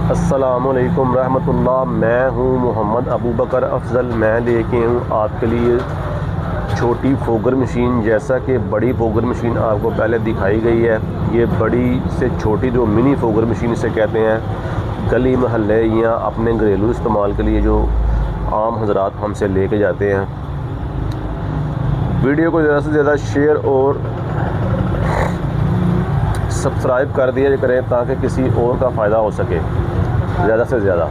अस्सलामुअलैकुम रहमतुल्लाह। मैं हूँ मोहम्मद अबू बकर अफजल। मैं लेके हूँ आपके लिए छोटी फोगर मशीन। जैसा कि बड़ी फोगर मशीन आपको पहले दिखाई गई है, ये बड़ी से छोटी जो मिनी फोगर मशीन इसे कहते हैं, गली महल्ले या अपने घरेलू इस्तेमाल के लिए जो आम हजरात हमसे लेके जाते हैं। वीडियो को ज़्यादा से ज़्यादा शेयर और सब्सक्राइब कर दिया करें ताकि किसी और का फ़ायदा हो सके ज़्यादा से ज़्यादा।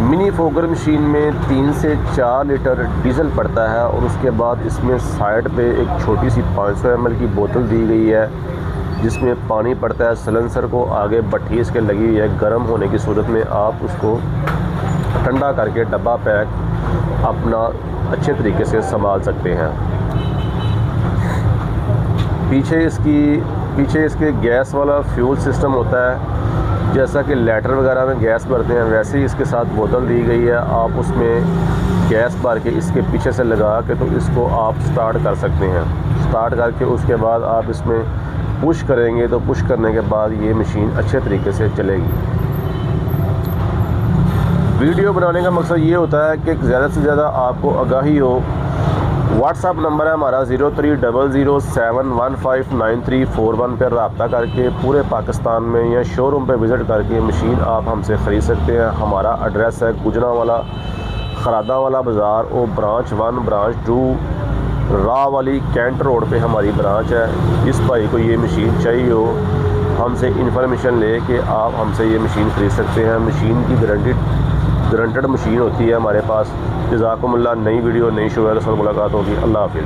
मिनी फोगर मशीन में 3 से 4 लीटर डीजल पड़ता है और उसके बाद इसमें साइड पे एक छोटी सी 500 ml की बोतल दी गई है जिसमें पानी पड़ता है। सिलेंसर को आगे भट्ठी इसके लगी हुई है। गर्म होने की सूरत में आप उसको ठंडा करके डब्बा पैक अपना अच्छे तरीके से संभाल सकते हैं। पीछे इसके गैस वाला फ्यूल सिस्टम होता है। जैसा कि लेटर वगैरह में गैस भरते हैं वैसे ही इसके साथ बोतल दी गई है। आप उसमें गैस भर के इसके पीछे से लगा के तो इसको आप स्टार्ट कर सकते हैं। स्टार्ट करके उसके बाद आप इसमें पुश करेंगे तो पुश करने के बाद ये मशीन अच्छे तरीके से चलेगी। वीडियो बनाने का मकसद ये होता है कि ज़्यादा से ज़्यादा आपको आगाही हो। व्हाट्सअप नंबर है हमारा 030071159341 पर रब्ता करके पूरे पाकिस्तान में या शोरूम पर विज़िट करके मशीन आप हमसे ख़रीद सकते हैं। हमारा एड्रेस है गुजरांवाला खरादावाला बाज़ार और ब्रांच 1 ब्रांच 2 राह वाली कैंट रोड पे हमारी ब्रांच है। जिस भाई को ये मशीन चाहिए हो हमसे इंफॉर्मेशन ले कि आप हमसे ये मशीन ख़रीद सकते हैं। मशीन की गारंटेड मशीन होती है हमारे पास। जज़ाकुमुल्लाह। नई वीडियो नई शो के साथ मुलाकात होगी। अल्लाह हाफ़िज़।